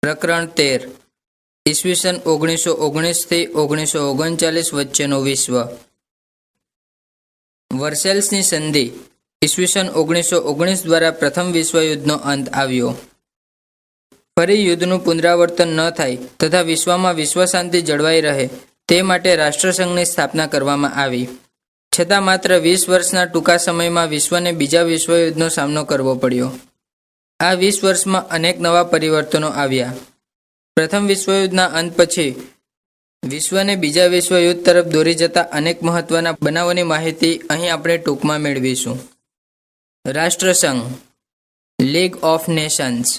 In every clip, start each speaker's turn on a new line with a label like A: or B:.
A: પ્રકરણ 13 ઈસવીસન 1919 થી 1939 વચ્ચેનું વિશ્વ. વર્સેલ્સની સંધિ ઈસવીસન 1919 દ્વારા પ્રથમ વિશ્વયુદ્ધનો અંત આવ્યો. ફરી યુદ્ધનું પુનરાવર્તન ન થાય તથા વિશ્વમાં વિશ્વ શાંતિ જળવાઈ રહે તે માટે રાષ્ટ્રસંઘની સ્થાપના કરવામાં આવી. છતાં માત્ર 20 વર્ષના ટૂંકા સમયમાં વિશ્વને બીજા વિશ્વયુદ્ધનો સામનો કરવો પડ્યો. આ 20 વર્ષમાં અનેક નવા પરિવર્તનો આવ્યા. પ્રથમ વિશ્વયુદ્ધના અંત પછી વિશ્વને બીજા વિશ્વયુદ્ધ તરફ દોરી જતા અનેક મહત્વના બનાવોની માહિતી અહીં આપણે ટૂંકમાં મેળવીશું. રાષ્ટ્રસંઘ લીગ ઓફ નેશન્સ.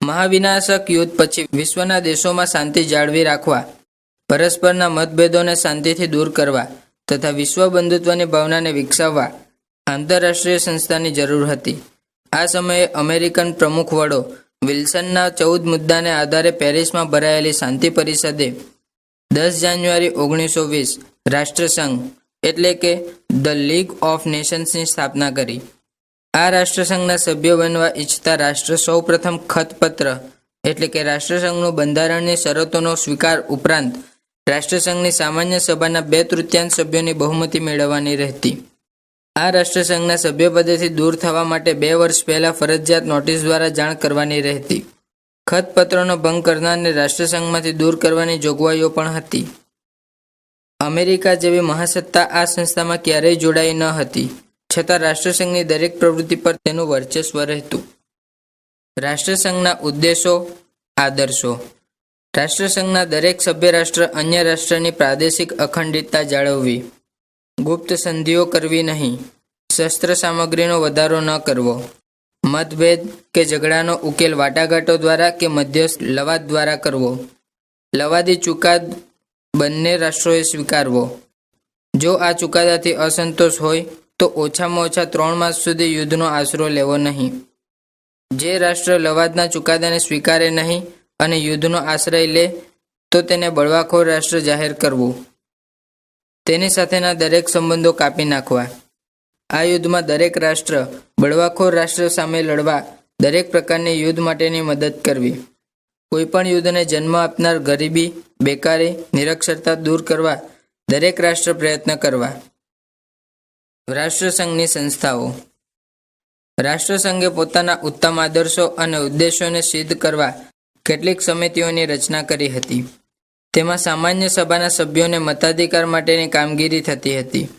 A: મહાવિનાશક યુદ્ધ પછી વિશ્વના દેશોમાં શાંતિ જાળવી રાખવા, પરસ્પરના મતભેદોને શાંતિથી દૂર કરવા તથા વિશ્વ બંધુત્વની ભાવનાને વિકસાવવા આંતરરાષ્ટ્રીય સંસ્થાની જરૂર હતી. આ સમયે અમેરિકન પ્રમુખ વડો વિલ્સનના 14 મુદ્દાને આધારે પેરિસમાં ભરાયેલી શાંતિ પરિષદે 10 જાન્યુઆરી 1920 રાષ્ટ્રસંઘ એટલે કે ધ લીગ ઓફ નેશન્સની સ્થાપના કરી. આ રાષ્ટ્રસંઘના સભ્યો બનવા ઈચ્છતા રાષ્ટ્ર સૌ પ્રથમ ખતપત્ર એટલે કે રાષ્ટ્રસંઘનું બંધારણની શરતોનો સ્વીકાર ઉપરાંત રાષ્ટ્રસંઘની સામાન્ય સભાના 2/3 સભ્યોની બહુમતી મેળવવાની રહેતી. આ રાષ્ટ્રસંઘના સભ્યપદેથી દૂર થવા માટે 2 વર્ષ પહેલા ફરજિયાત નોટિસ દ્વારા જાણ કરવાની રહેતી. ખતપત્રનો ભંગ કરનારને રાષ્ટ્રસંઘમાંથી દૂર કરવાની જોગવાઈઓ પણ હતી. અમેરિકા જેવી મહાસત્તા આ સંસ્થામાં ક્યારેય જોડાઈ ન હતી, છતાં રાષ્ટ્રસંઘની દરેક પ્રવૃત્તિ પર તેનું વર્ચસ્વ રહેતું. રાષ્ટ્રસંઘના ઉદ્દેશો, આદર્શો. રાષ્ટ્રસંઘના દરેક સભ્ય રાષ્ટ્ર અન્ય રાષ્ટ્રની પ્રાદેશિક અખંડિતતા જાળવવી, ગુપ્ત સંધિઓ કરવી નહીં, શસ્ત્ર સામગ્રીનો વધારો ન કરવો, મતભેદ કે ઝઘડાનો ઉકેલ વાટાઘાટો દ્વારા કે મધ્યસ્થ લવાદ દ્વારા કરવો, લવાદી ચુકાદ બંને રાષ્ટ્રોએ સ્વીકારવો. જો આ ચુકાદાથી અસંતોષ હોય તો ઓછામાં ઓછા 3 માસ સુધી યુદ્ધનો આશરો લેવો નહીં. જે રાષ્ટ્ર લવાદના ચુકાદાને સ્વીકારે નહીં અને યુદ્ધનો આશ્રય લે તો તેને બળવાખોર રાષ્ટ્ર જાહેર કરવું. તેની સાથેના દરેક સંબંધો કાપી નાખવા. આ યુદ્ધમાં દરેક રાષ્ટ્ર બળવાખોર રાષ્ટ્ર સામે લડવા દરેક પ્રકારની યુદ્ધ માટેની મદદ કરવી. કોઈપણ યુદ્ધને જન્મ આપનાર ગરીબી, બેકારી, નિરક્ષરતા દૂર કરવા દરેક રાષ્ટ્ર પ્રયત્ન કરવા. રાષ્ટ્રસંઘની સંસ્થાઓ. રાષ્ટ્રસંઘે પોતાના ઉત્તમ આદર્શો અને ઉદ્દેશોને સિદ્ધ કરવા કેટલીક સમિતિઓની રચના કરી હતી. તેમાં સામાન્ય સભાના સભ્યોને મતાધિકાર માટેની કામગીરી થતી હતી.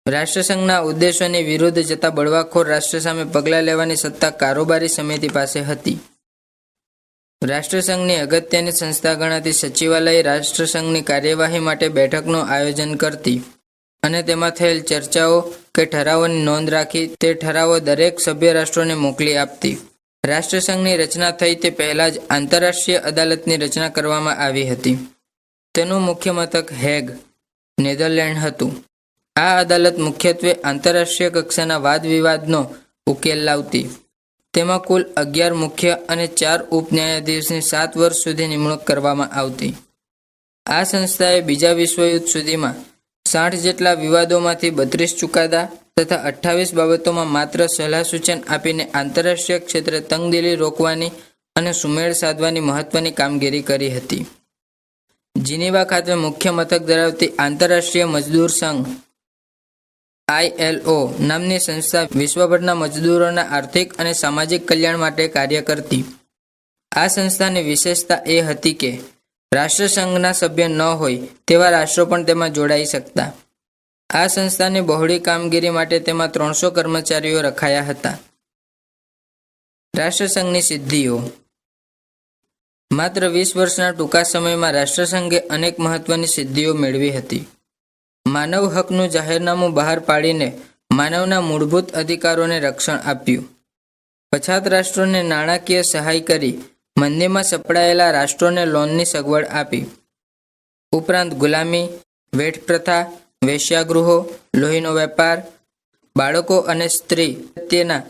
A: રાષ્ટ્રસંઘના ઉદ્દેશોની વિરુદ્ધ જતા બળવાખોર રાષ્ટ્ર સામે પગલાં લેવાની સત્તા કારોબારી સમિતિ પાસે હતી. રાષ્ટ્રસંઘની અગત્યની સંસ્થા ગણાતી સચિવાલય રાષ્ટ્રસંઘની કાર્યવાહી માટે બેઠકનું આયોજન કરતી અને તેમાં થયેલ ચર્ચાઓ કે ઠરાવોની નોંધ રાખી તે ઠરાવો દરેક સભ્ય રાષ્ટ્રોને મોકલી આપતી. રાષ્ટ્રસંઘની રચના થઈ તે પહેલાં જ આંતરરાષ્ટ્રીય અદાલતની રચના કરવામાં આવી હતી. તેનું મુખ્ય મથક હેગ, નેધરલેન્ડ હતું. આ અદાલત મુખ્યત્વે આંતરરાષ્ટ્રીય કક્ષાના વાદ વિવાદનો ઉકેલ લાવતી. તેમાં કુલ 11 મુખ્ય અને 4 ઉપન્યાયાધીશની 7 વર્ષ સુધી નિમણૂક કરવામાં આવતી. આ સંસ્થાએ બીજા વિશ્વયુદ્ધ સુધીમાં 60 જેટલા વિવાદોમાંથી 32 ચુકાદા તથા 28 બાબતોમાં માત્ર સલાહ સૂચન આપીને આંતરરાષ્ટ્રીય ક્ષેત્રે તંગદિલી રોકવાની અને સુમેળ સાધવાની મહત્વની કામગીરી કરી હતી. જીનીવા ખાતે મુખ્ય મથક ધરાવતી આંતરરાષ્ટ્રીય મજદૂર સંઘ ILO નામની સંસ્થા વિશ્વભરના મજદૂરોના આર્થિક અને સામાજિક કલ્યાણ માટે કાર્ય કરતી. આ સંસ્થાની વિશેષતા એ હતી કે રાષ્ટ્રસંઘના સભ્ય ન હોય તેવા રાષ્ટ્રો પણ તેમાં જોડાઈ શકતા. આ સંસ્થાની બહોળી કામગીરી માટે તેમાં 300 કર્મચારીઓ રખાયા હતા. રાષ્ટ્રસંઘની સિદ્ધિઓ. માત્ર 20 વર્ષના ટૂંકા સમયમાં રાષ્ટ્રસંઘે અનેક મહત્વની સિદ્ધિઓ મેળવી હતી. માનવ હકનું જાહેરનામું બહાર પાડીને માનવના મૂળભૂત અધિકારોને રક્ષણ આપ્યું. પછાત રાષ્ટ્રોને નાણાકીય સહાય કરી મંદીમાં સપડાયેલા રાષ્ટ્રોને લોનની સગવડ આપી. ઉપરાંત ગુલામી, વેઠ પ્રથા, વેશ્યાગૃહો, લોહીનો વેપાર, બાળકો અને સ્ત્રી પ્રત્યેના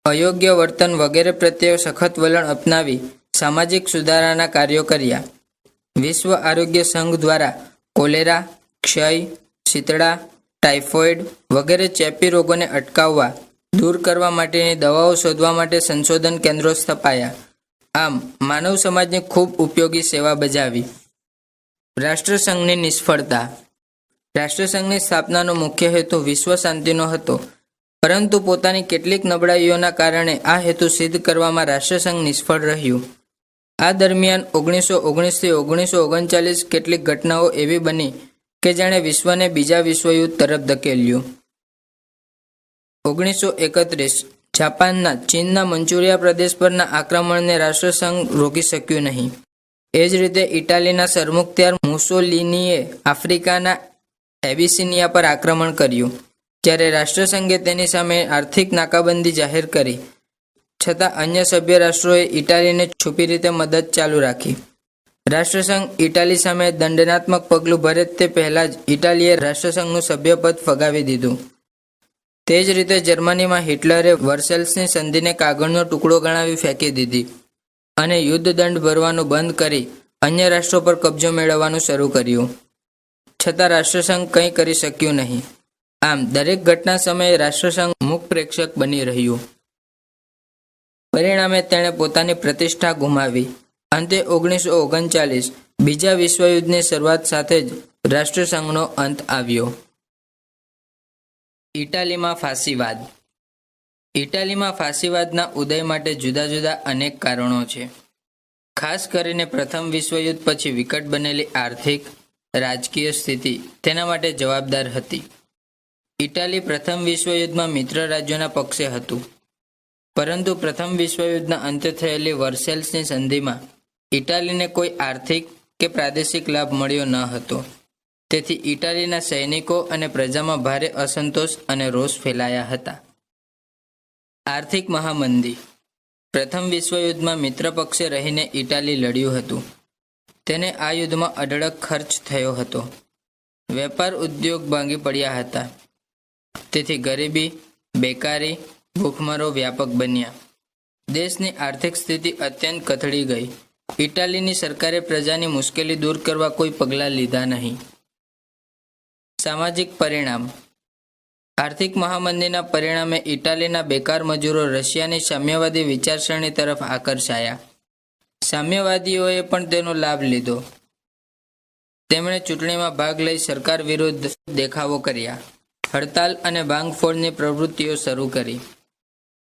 A: અયોગ્ય વર્તન વગેરે પ્રત્યે સખત વલણ અપનાવી સામાજિક સુધારાના કાર્યો કર્યા. વિશ્વ આરોગ્ય સંઘ દ્વારા કોલેરા, ક્ષય, શીતળા, ટાઇફોઇડ વગેરે ચેપી રોગોને અટકાવવા, દૂર કરવા માટેની દવાઓ શોધવા માટે સંશોધન કેન્દ્રો સ્થપાયા આમ માનવ સમાજની ખૂબ ઉપયોગી સેવા બજાવી. રાષ્ટ્રસંઘની નિષ્ફળતા. રાષ્ટ્રસંઘની સ્થાપનાનો મુખ્ય હેતુ વિશ્વ શાંતિનો હતો, પરંતુ પોતાની કેટલીક નબળાઈઓના કારણે આ હેતુ સિદ્ધ કરવામાં રાષ્ટ્રસંઘ નિષ્ફળ રહ્યું. આ દરમિયાન 1919 થી 1939 કેટલીક ઘટનાઓ એવી બની કે જેણે વિશ્વને બીજા વિશ્વયુદ્ધ તરફ ધકેલ્યું. 1931 જાપાનના ચીનના મંચુરિયા પ્રદેશ પરના આક્રમણને રાષ્ટ્રસંઘ રોકી શક્યું નહીં. એ જ રીતે ઇટાલીના સરમુખત્યાર મુસોલિનીએ આફ્રિકાના એબિસિનિયા પર આક્રમણ કર્યું. જ્યારે રાષ્ટ્રસંઘે તેની સામે આર્થિક નાકાબંધી જાહેર કરી, છતાં અન્ય સભ્ય રાષ્ટ્રોએ ઇટાલીને છુપી રીતે મદદ ચાલુ રાખી. રાષ્ટ્રસંઘ ઇટાલી સામે દંડનાત્મક પગલું ભરે તે પહેલાં જ ઇટાલીએ રાષ્ટ્રસંઘનું સભ્યપદ ફગાવી દીધું. તે જ રીતે જર્મનીમાં હિટલરે વર્સેલ્સની સંધિને કાગળનો ટુકડો ગણાવી ફેંકી દીધી અને યુદ્ધ દંડ ભરવાનું બંધ કરી અન્ય રાષ્ટ્રો પર કબજો મેળવવાનું શરૂ કર્યું. છતાં રાષ્ટ્રસંઘ કંઈ કરી શક્યું નહીં. આમ દરેક ઘટના સમયે રાષ્ટ્રસંઘ મુખ પ્રેક્ષક બની રહ્યું. પરિણામે તેણે પોતાની પ્રતિષ્ઠા ગુમાવી. અંતે 1939 બીજા વિશ્વયુદ્ધની શરૂઆત સાથે જ રાષ્ટ્રસંઘનો અંત આવ્યો. ઇટાલીમાં ફાસીવાદ. ઇટાલીમાં ફાસીવાદના ઉદય માટે જુદા જુદા અનેક કારણો છે. ખાસ કરીને પ્રથમ વિશ્વયુદ્ધ પછી વિકટ બનેલી આર્થિક, રાજકીય સ્થિતિ તેના માટે જવાબદાર હતી. ઇટાલી પ્રથમ વિશ્વયુદ્ધમાં મિત્ર રાજ્યોના પક્ષે હતું, પરંતુ પ્રથમ વિશ્વયુદ્ધના અંતે થયેલી વર્સેલ્સની સંધિમાં ઇટાલીને કોઈ આર્થિક કે પ્રાદેશિક લાભ મળ્યો ન હતો. તેથી ઇટાલીના સૈનિકો અને પ્રજામાં ભારે અસંતોષ અને રોષ ફેલાયા હતા. આર્થિક મહામંદી. પ્રથમ વિશ્વયુદ્ધમાં મિત્ર પક્ષે રહીને ઇટાલી લડ્યું હતું. તેને આ યુદ્ધમાં અઢળક ખર્ચ થયો હતો. વેપાર ઉદ્યોગ ભાંગી પડ્યા હતા. તેથી ગરીબી, બેકારી, ભૂખમરો વ્યાપક બન્યા. દેશની આર્થિક સ્થિતિ અત્યંત કથળી ગઈ. ઇટાલીની સરકારે પ્રજાની મુશ્કેલી દૂર કરવા કોઈ પગલાં લીધા નહીં. સામાજિક પરિણામ. આર્થિક મહામંદીના પરિણામે ઇટાલીના બેકાર મજૂરો રશિયાની સામ્યવાદી વિચારસરણી તરફ આકર્ષાયા. સામ્યવાદીઓએ પણ તેનો લાભ લીધો. તેમણે ચૂંટણીમાં ભાગ લઈ સરકાર વિરુદ્ધ દેખાવો કર્યા. હડતાલ અને ભાંગફોડની પ્રવૃત્તિઓ શરૂ કરી.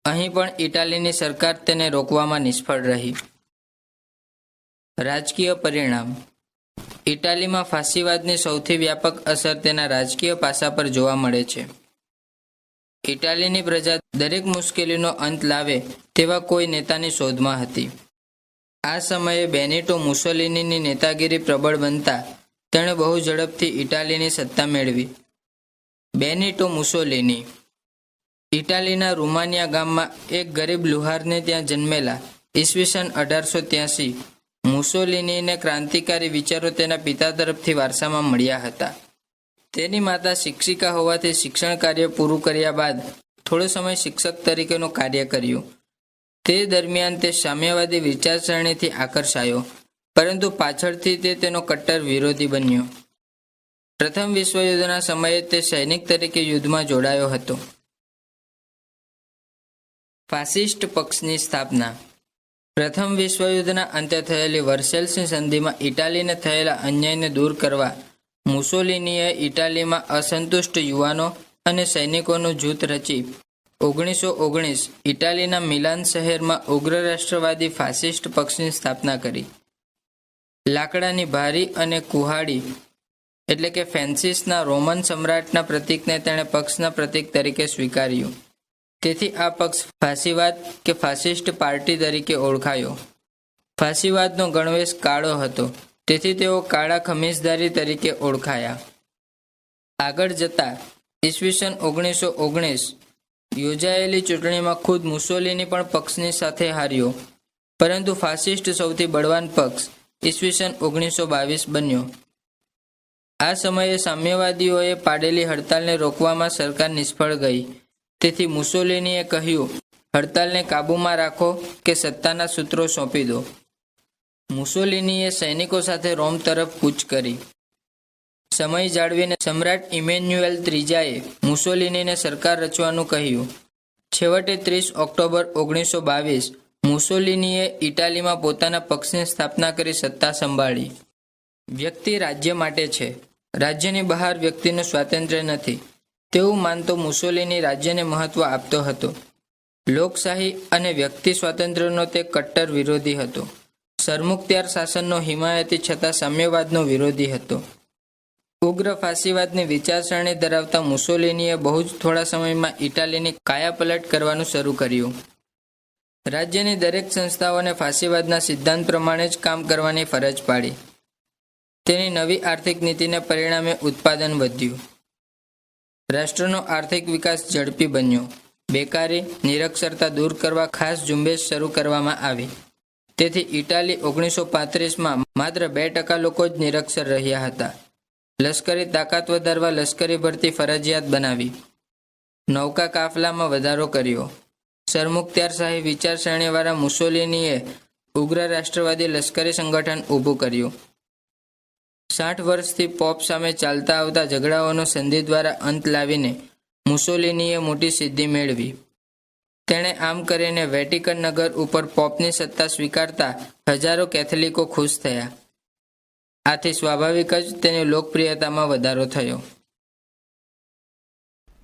A: અહીં પણ ઇટાલીની સરકાર તેને રોકવામાં નિષ્ફળ રહી. રાજકીય પરિણામ. ઇટાલીમાં ફાસીવાદની સૌથી વ્યાપક અસર તેના રાજકીય પાસા પર જોવા મળે છે. ઇટાલીની પ્રજા દરેક મુશ્કેલીનો અંત લાવે તેવા કોઈ નેતાની શોધમાં હતી. આ સમયે બેનિટો મુસોલિનીની નેતાગીરી પ્રબળ બનતા તેણે બહુ ઝડપથી ઇટાલીની સત્તા મેળવી. બેનિટો મુસોલિની ઇટાલીના રૂમાનિયા ગામમાં એક ગરીબ લુહારને ત્યાં જન્મેલા. ઈસવીસન 1883 મુસોલિનીને ક્રાંતિકારી વિચારો તેના પિતા તરફથી વારસામાં મળ્યા હતા. તેની માતા શિક્ષિકા હોવાથી શિક્ષણ કાર્ય પૂરું કર્યા બાદ થોડો સમય શિક્ષક તરીકેનું કાર્ય કર્યું. તે દરમિયાન તે સામ્યવાદી વિચારસરણીથી આકર્ષાયો, પરંતુ પાછળથી તે તેનો કટ્ટર વિરોધી બન્યો. પ્રથમ વિશ્વયુદ્ધના સમયે તે સૈનિક તરીકે યુદ્ધમાં જોડાયો હતો. ફાસિસ્ટ પક્ષની સ્થાપના. પ્રથમ વિશ્વયુદ્ધના અંતે થયેલી વર્સેલ્સની સંધિમાં ઇટાલીને થયેલા અન્યાયને દૂર કરવા મુસોલિનીએ ઇટાલીમાં અસંતુષ્ટ યુવાનો અને સૈનિકોનું જૂથ રચી 1919 ઇટાલીના મિલાન શહેરમાં ઉગ્ર રાષ્ટ્રવાદી ફાસિસ્ટ પક્ષની સ્થાપના કરી. લાકડાની ભારી અને કુહાડી એટલે કે ફેન્સીસના રોમન સમ્રાટના પ્રતીકને તેણે પક્ષના પ્રતીક તરીકે સ્વીકાર્યું. તેથી આ પક્ષ ફાસીવાદ કે ફાસિસ્ટ પાર્ટી તરીકે ઓળખાયો. ફાસીવાદનો ગણવેશ કાળો હતો, તેથી તેઓ કાળા ખમીસધારી તરીકે ઓળખાયા. આગળ જતા ઈસવીસન 1919 યોજાયેલી ચૂંટણીમાં ખુદ મુસોલિની પણ પક્ષની સાથે હાર્યો, પરંતુ ફાસિસ્ટ સૌથી બળવાન પક્ષ ઈસવીસન 1922 બન્યો. આ સમયે સામ્યવાદીઓએ પાડેલી હડતાલને રોકવામાં સરકાર નિષ્ફળ ગઈ. તેથી મુસોલિનીએ કહ્યું, હડતાલને કાબૂમાં રાખો કે સત્તાના સૂત્રો સોંપી દો. મુસોલિનીએ સૈનિકો સાથે રોમ તરફ કૂચ કરી. સમય જાળવીને સમ્રાટ ઇમેન્યુએલ ત્રીજાએ મુસોલિનીને સરકાર રચવાનું કહ્યું. છેવટે 30 ઓક્ટોબર 1922 મુસોલિનીએ ઇટાલીમાં પોતાના પક્ષની સ્થાપના કરી સત્તા સંભાળી. વ્યક્તિ રાજ્ય માટે છે, રાજ્યની બહાર વ્યક્તિનું સ્વાતંત્ર્ય નથી, તેવું માનતો મુસોલિની રાજ્યને મહત્વ આપતો હતો. લોકશાહી અને વ્યક્તિ સ્વાતંત્ર્યનો તે કટ્ટર વિરોધી હતો. સરમુખત્યાર શાસનનો હિમાયતી છતાં સામ્યવાદનો વિરોધી હતો. ઉગ્ર ફાસીવાદની વિચારસરણી ધરાવતા મુસોલિનીએ બહુ જ થોડા સમયમાં ઇટાલીની કાયાપલટ કરવાનું શરૂ કર્યું. રાજ્યની દરેક સંસ્થાઓને ફાસીવાદના સિદ્ધાંત પ્રમાણે જ કામ કરવાની ફરજ પાડી. તેની નવી આર્થિક નીતિને પરિણામે ઉત્પાદન વધ્યું. રાષ્ટ્રનો આર્થિક વિકાસ ઝડપી બન્યો. બેકારી, નિરક્ષરતા દૂર કરવા ખાસ ઝુંબેશ શરૂ કરવામાં આવી. તેથી ઇટાલી 1935માં માત્ર 2% લોકો જ નિરક્ષર રહ્યા હતા. લશ્કરી તાકાત વધારવા લશ્કરી ભરતી ફરજિયાત બનાવી. નૌકા કાફલામાં વધારો કર્યો. સરમુખત્યારશાહી વિચારસરણીવાળા મુસોલિનીએ ઉગ્ર રાષ્ટ્રવાદી લશ્કરી સંગઠન ઊભું કર્યું. 60 વર્ષથી પોપ સામે ચાલતા આવતા ઝઘડાઓનો સંધિ દ્વારા અંત લાવીને મુસોલિનીએ મોટી સિદ્ધિ મેળવી. તેણે આમ કરીને વેટિકન નગર ઉપર પોપની સત્તા સ્વીકારતા હજારો કેથલિકો ખુશ થયા. આથી સ્વાભાવિક જ તેની લોકપ્રિયતામાં વધારો થયો.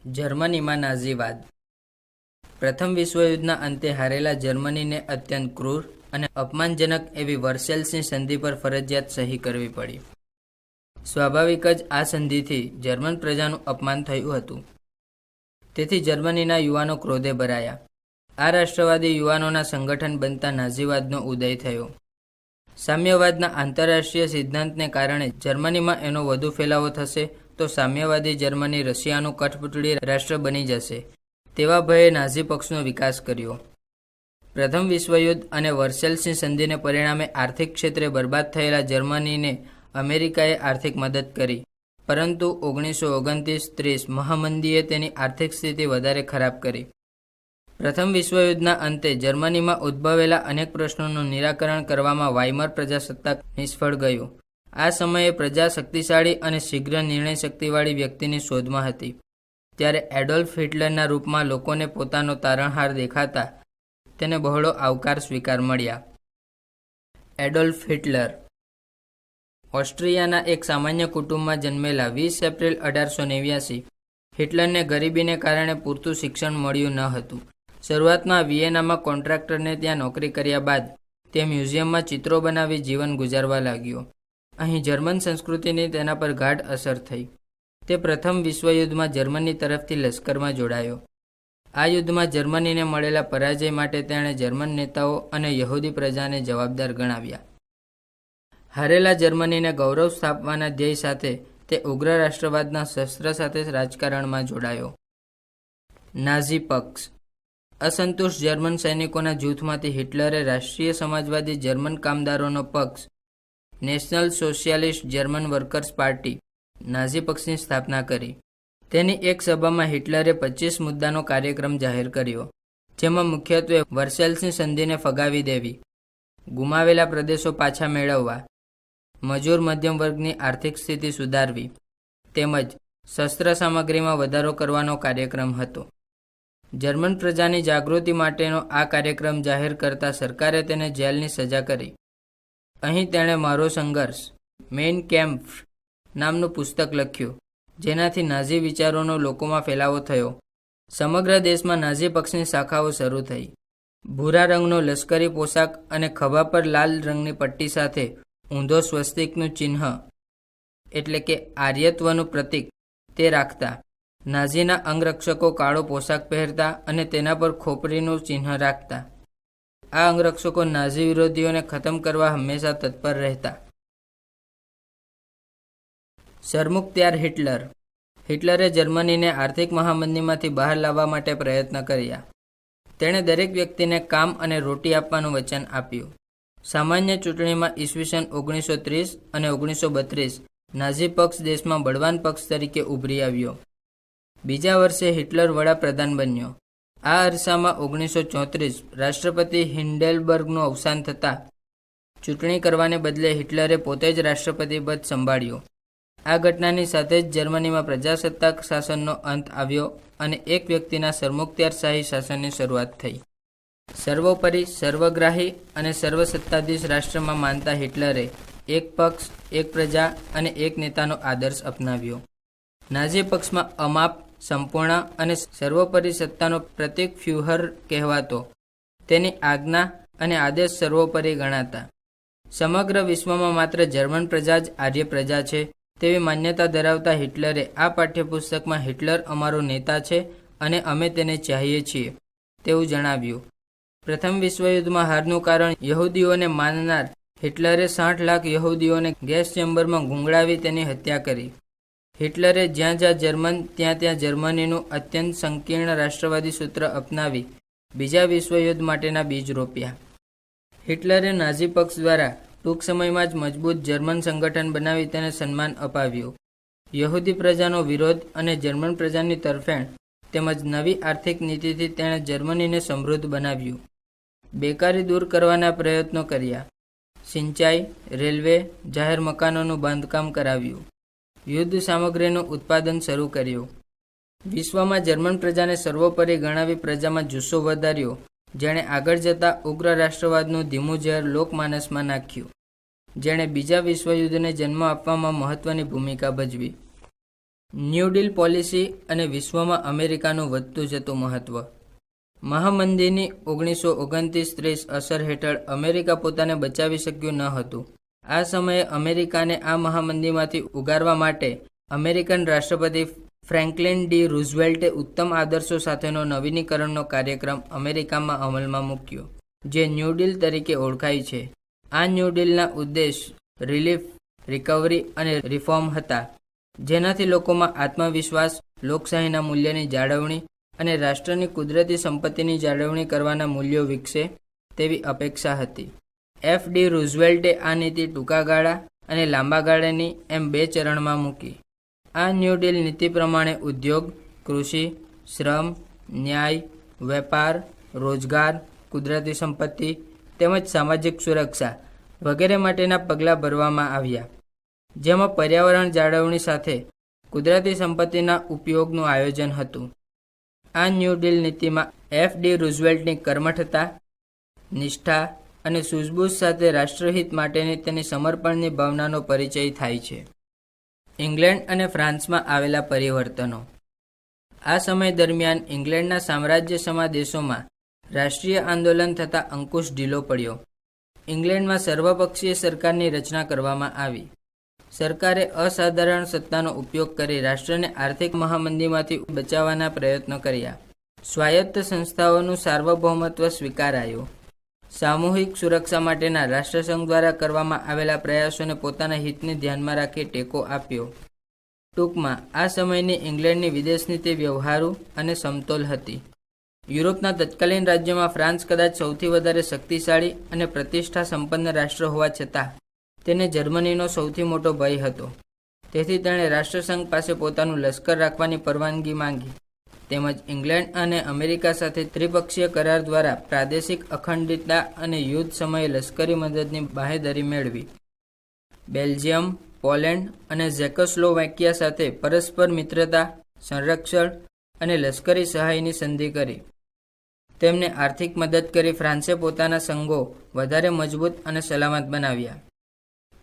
A: જર્મનીમાં નાઝીવાદ. પ્રથમ વિશ્વયુદ્ધના અંતે હારેલા જર્મનીને અત્યંત ક્રૂર અને અપમાનજનક એવી વર્સેલ્સની સંધિ પર ફરજિયાત સહી કરવી પડી. સ્વાભાવિક જ આ સંધિથી જર્મન પ્રજાનું અપમાન થયું હતું. તેથી જર્મનીના યુવાનો ક્રોધે ભરાયા. આ રાષ્ટ્રવાદી યુવાનોના સંગઠન બનતા નાઝીવાદનો ઉદય થયો. સામ્યવાદના આંતરરાષ્ટ્રીય સિદ્ધાંતને કારણે જર્મનીમાં એનો વધુ ફેલાવો થશે તો સામ્યવાદી જર્મની રશિયાનું કઠપૂતળી રાષ્ટ્ર બની જશે તેવા ભયે નાઝી પક્ષનો વિકાસ કર્યો. પ્રથમ વિશ્વયુદ્ધ અને વર્સેલ્સની સંધિને પરિણામે આર્થિક ક્ષેત્રે બરબાદ થયેલા જર્મનીને અમેરિકાએ આર્થિક મદદ કરી, પરંતુ 1929-30 મહામંદીએ તેની આર્થિક સ્થિતિ વધારે ખરાબ કરી. પ્રથમ વિશ્વયુદ્ધના અંતે જર્મનીમાં ઉદ્ભવેલા અનેક પ્રશ્નોનું નિરાકરણ કરવામાં વાઇમર પ્રજાસત્તાક નિષ્ફળ ગયું. આ સમયે પ્રજા શક્તિશાળી અને શીઘ્ર નિર્ણય શક્તિવાળી વ્યક્તિની શોધમાં હતી. ત્યારે એડોલ્ફ હિટલરના રૂપમાં લોકોને પોતાનો તારણહાર દેખાતા તેને બહોળો આવકાર સ્વીકાર મળ્યા. એડોલ્ફ હિટલર ઓસ્ટ્રિયાના એક સામાન્ય કુટુંબમાં જન્મેલા 20 એપ્રિલ 1889. હિટલરને ગરીબીને કારણે પૂરતું શિક્ષણ મળ્યું ન હતું. શરૂઆતમાં વિયેનામાં કોન્ટ્રાક્ટરને ત્યાં નોકરી કર્યા બાદ તે મ્યુઝિયમમાં ચિત્રો બનાવી જીવન ગુજારવા લાગ્યો. અહીં જર્મન સંસ્કૃતિની તેના પર ગાઢ અસર થઈ. તે પ્રથમ વિશ્વયુદ્ધમાં જર્મની તરફથી લશ્કરમાં જોડાયો. આ યુદ્ધમાં જર્મનીને મળેલા પરાજય માટે તેણે જર્મન નેતાઓ અને યહૂદી પ્રજાને જવાબદાર ગણાવ્યા. હારેલા જર્મનીને ગૌરવ સ્થાપવાના ધ્યેય સાથે તે ઉગ્ર રાષ્ટ્રવાદના શસ્ત્ર સાથે રાજકારણમાં જોડાયો. નાઝી પક્ષ. અસંતુષ્ટ જર્મન સૈનિકોના જૂથમાંથી હિટલરે રાષ્ટ્રીય સમાજવાદી જર્મન કામદારોનો પક્ષ national socialist German workers party Nazi પક્ષની સ્થાપના કરી. તેની એક સભામાં હિટલરે 25 મુદ્દાનો કાર્યક્રમ જાહેર કર્યો, જેમાં મુખ્યત્વે વર્સેલ્સની સંધિને ફગાવી દેવી, ગુમાવેલા પ્રદેશો પાછા મેળવવા, મજૂર મધ્યમ વર્ગની આર્થિક સ્થિતિ સુધારવી તેમજ શસ્ત્ર સામગ્રીમાં વધારો કરવાનો કાર્યક્રમ હતો. જર્મન પ્રજાની જાગૃતિ માટેનો આ કાર્યક્રમ જાહેર કરતા સરકારે તેને જેલની સજા કરી. અહીં તેણે મારો સંઘર્ષ મેઇન કેમ્પ નામનું પુસ્તક લખ્યું, જેનાથી નાઝી વિચારોનો લોકોમાં ફેલાવો થયો. સમગ્ર દેશમાં નાઝી પક્ષની શાખાઓ શરૂ થઈ. ભૂરા રંગનો લશ્કરી પોશાક અને ખભા પર લાલ રંગની પટ્ટી સાથે ઊંધો સ્વસ્તિકનું ચિહ્ન એટલે કે આર્યત્વનું પ્રતીક તે રાખતા. નાઝીના અંગરક્ષકો કાળો પોશાક પહેરતા અને તેના પર ખોપરીનું ચિહ્ન રાખતા. આ અંગરક્ષકો નાઝી વિરોધીઓને ખતમ કરવા હંમેશા તત્પર રહેતા. સરમુખત્યાર હિટલર. હિટલરે જર્મનીને આર્થિક મહામંદીમાંથી બહાર લાવવા માટે પ્રયત્ન કર્યા. તેણે દરેક વ્યક્તિને કામ અને રોટી આપવાનું વચન આપ્યું. સામાન્ય ચૂંટણીમાં ઈસવીસન 1930 અને 1932 નાઝી પક્ષ દેશમાં બળવાન પક્ષ તરીકે ઉભરી આવ્યો. બીજા વર્ષે હિટલર વડાપ્રધાન બન્યો. આ અરસામાં 1934 રાષ્ટ્રપતિ હિન્ડેલબર્ગનું અવસાન થતાં ચૂંટણી કરવાને બદલે હિટલરે પોતે જ રાષ્ટ્રપતિ પદ સંભાળ્યું. આ ઘટનાની સાથે જ જર્મનીમાં પ્રજાસત્તાક શાસનનો અંત આવ્યો અને એક વ્યક્તિના સરમુખત્યારશાહી શાસનની શરૂઆત થઈ. સર્વોપરી, સર્વગ્રાહી અને સર્વસત્તાધીશ રાષ્ટ્રમાં માનતા હિટલરે એક પક્ષ, એક પ્રજા અને એક નેતાનો આદર્શ અપનાવ્યો. નાઝી પક્ષમાં અમાપ, સંપૂર્ણ અને સર્વોપરી સત્તાનો પ્રતીક ફ્યુહર કહેવાતો, તેની આજ્ઞા અને આદેશ સર્વોપરી ગણાતા. સમગ્ર વિશ્વમાં માત્ર જર્મન પ્રજા જ આર્ય પ્રજા છે તેવી માન્યતા ધરાવતા હિટલરે આ પાઠ્યપુસ્તકમાં હિટલર અમારો નેતા છે અને અમે તેને ચાહીએ છીએ તેવું જણાવ્યું. પ્રથમ વિશ્વયુદ્ધમાં હારનું કારણ યહૂદીઓને માનનાર હિટલરે 60 લાખ યહૂદીઓને ગેસ ચેમ્બરમાં ગુંગળાવી તેની હત્યા કરી. હિટલરે જ્યાં જ્યાં જર્મન ત્યાં ત્યાં જર્મનીનું અત્યંત સંકીર્ણ રાષ્ટ્રવાદી સૂત્ર અપનાવી બીજા વિશ્વયુદ્ધ માટેના બીજ રોપ્યા. હિટલરે નાઝી પક્ષ દ્વારા ટૂંક સમયમાં જ મજબૂત જર્મન સંગઠન બનાવી તેને સન્માન અપાવ્યું. યહૂદી પ્રજાનો વિરોધ અને જર્મન પ્રજાની તરફેણ તેમજ નવી આર્થિક નીતિથી તેણે જર્મનીને સમૃદ્ધ બનાવ્યું. બેકારી દૂર કરવાના પ્રયત્નો કર્યા. સિંચાઈ, રેલવે, જાહેર મકાનોનું બાંધકામ કરાવ્યું. યુદ્ધ સામગ્રીનું ઉત્પાદન શરૂ કર્યું. વિશ્વમાં જર્મન પ્રજાને સર્વોપરી ગણાવી પ્રજામાં જુસ્સો વધાર્યો, જેણે આગળ જતા ઉગ્ર રાષ્ટ્રવાદનું ધીમું ઝેર લોકમાનસમાં નાખ્યું, જેણે બીજા વિશ્વયુદ્ધને જન્મ આપવામાં મહત્વની ભૂમિકા ભજવી. ન્યૂ ડીલ પોલિસી અને વિશ્વમાં અમેરિકાનું વધતું જતું મહત્વ. મહામંદીની 1929-30 અસર હેઠળ અમેરિકા પોતાને બચાવી શક્યું ન હતું. આ સમયે અમેરિકાને આ મહામંદીમાંથી ઉગારવા માટે અમેરિકન રાષ્ટ્રપતિ ફ્રેન્કલિન ડી રૂઝવેલ્ટે ઉત્તમ આદર્શો સાથેનો નવીનીકરણનો કાર્યક્રમ અમેરિકામાં અમલમાં મૂક્યો, જે ન્યૂ ડીલ તરીકે ઓળખાય છે. આ ન્યૂ ડીલના ઉદ્દેશ રિલીફ, રિકવરી અને રિફોર્મ હતા, જેનાથી લોકોમાં આત્મવિશ્વાસ, લોકશાહીના મૂલ્યની જાળવણી અને રાષ્ટ્રની કુદરતી સંપત્તિની જાળવણી કરવાના મૂલ્યો વિકસે તેવી અપેક્ષા હતી. એફ ડી રૂઝવેલ્ટે આ નીતિ ટૂંકા ગાળા અને લાંબા ગાળાની એમ 2 ચરણમાં મૂકી. આ ન્યૂ ડીલ નીતિ પ્રમાણે ઉદ્યોગ, કૃષિ, શ્રમ, ન્યાય, વેપાર, રોજગાર, કુદરતી સંપત્તિ તેમજ સામાજિક સુરક્ષા વગેરે માટેના પગલાં ભરવામાં આવ્યા, જેમાં પર્યાવરણ જાળવણી સાથે કુદરતી સંપત્તિના ઉપયોગનું આયોજન હતું. આ ન્યૂ ડીલ નીતિમાં એફ ડી રૂઝવેલ્ટની કર્મઠતા, નિષ્ઠા અને સૂઝબૂઝ સાથે રાષ્ટ્રહિત માટેની તેની સમર્પણની ભાવનાનો પરિચય થાય છે. ઇંગ્લેન્ડ અને ફ્રાન્સમાં આવેલા પરિવર્તનો. આ સમય દરમિયાન ઇંગ્લેન્ડના સામ્રાજ્યસમા દેશોમાં રાષ્ટ્રીય આંદોલન થતાં અંકુશ ઢીલો પડ્યો. ઇંગ્લેન્ડમાં સર્વપક્ષીય સરકારની રચના કરવામાં આવી. સરકારે અસાધારણ સત્તાનો ઉપયોગ કરી રાષ્ટ્રને આર્થિક મહામંદીમાંથી બચાવવાના પ્રયત્નો કર્યા. સ્વાયત્ત સંસ્થાઓનું સાર્વભૌમત્વ સ્વીકારાયું. સામૂહિક સુરક્ષા માટેના રાષ્ટ્રસંઘ દ્વારા કરવામાં આવેલા પ્રયાસોને પોતાના હિતને ધ્યાનમાં રાખી ટેકો આપ્યો. ટૂંકમાં આ સમયની ઇંગ્લેન્ડની વિદેશ નીતિ વ્યવહારુ અને સમતોલ હતી. યુરોપના તત્કાલીન રાજ્યોમાં ફ્રાન્સ કદાચ સૌથી વધારે શક્તિશાળી અને પ્રતિષ્ઠા સંપન્ન રાષ્ટ્ર હોવા છતાં તેને જર્મનીનો સૌથી મોટો ભય હતો. તેથી તેણે રાષ્ટ્રસંઘ પાસે પોતાનું લશ્કર રાખવાની પરવાનગી માંગી, તેમજ ઇંગ્લેન્ડ અને અમેરિકા સાથે ત્રિપક્ષીય કરાર દ્વારા પ્રાદેશિક અખંડિતતા અને યુદ્ધ સમયે લશ્કરી મદદની બાંહેધરી મેળવી. બેલ્જિયમ, પોલેન્ડ અને ઝેકોસ્લોવાકિયા સાથે પરસ્પર મિત્રતા, સંરક્ષણ અને લશ્કરી સહાયની સંધિ કરી. તેમને આર્થિક મદદ કરી ફ્રાન્સે પોતાના સંઘો વધારે મજબૂત અને સલામત બનાવ્યા.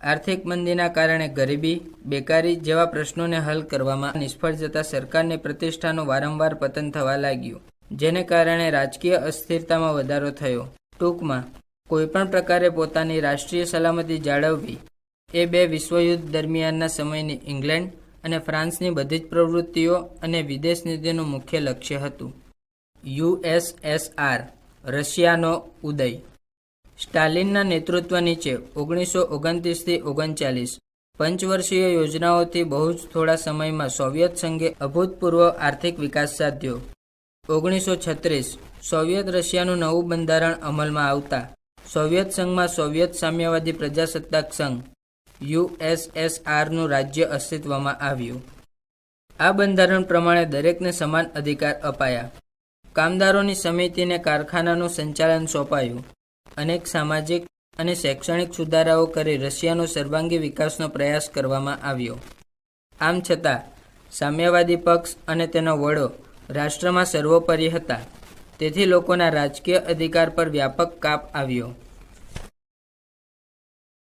A: આર્થિક મંદીના કારણે ગરીબી, બેકારી જેવા પ્રશ્નોને હલ કરવામાં નિષ્ફળ જતા સરકારની પ્રતિષ્ઠાનું વારંવાર પતન થવા લાગ્યું, જેને કારણે રાજકીય અસ્થિરતામાં વધારો થયો. ટૂંકમાં કોઈપણ પ્રકારે પોતાની રાષ્ટ્રીય સલામતી જાળવવી એ 2 વિશ્વયુદ્ધ દરમિયાનના સમયની ઇંગ્લેન્ડ અને ફ્રાન્સની બધી જ પ્રવૃત્તિઓ અને વિદેશ નીતિનું મુખ્ય લક્ષ્ય હતું. યુએસએસઆર, રશિયાનો ઉદય. સ્ટાલિનના નેતૃત્વ નીચે 1929થી 39 પંચવર્ષીય યોજનાઓથી બહુ જ થોડા સમયમાં સોવિયત સંઘે અભૂતપૂર્વ આર્થિક વિકાસ સાધ્યો. 1936 સોવિયત રશિયાનું નવું બંધારણ અમલમાં આવતા સોવિયત સંઘમાં સોવિયત સામ્યવાદી પ્રજાસત્તાક સંઘ યુએસએસઆરનું રાજ્ય અસ્તિત્વમાં આવ્યું. આ બંધારણ પ્રમાણે દરેકને સમાન અધિકાર અપાયા. કામદારોની સમિતિને કારખાનાનું સંચાલન સોંપાયું. અનેક સામાજિક અને શૈક્ષણિક સુધારાઓ કરી રશિયાનો સર્વાંગી વિકાસનો પ્રયાસ કરવામાં આવ્યો. આમ છતાં સામ્યવાદી પક્ષ અને તેનો વડો રાષ્ટ્રમાં સર્વોપરી હતા. તેથી લોકોના રાજકીય અધિકાર પર વ્યાપક કાપ આવ્યો.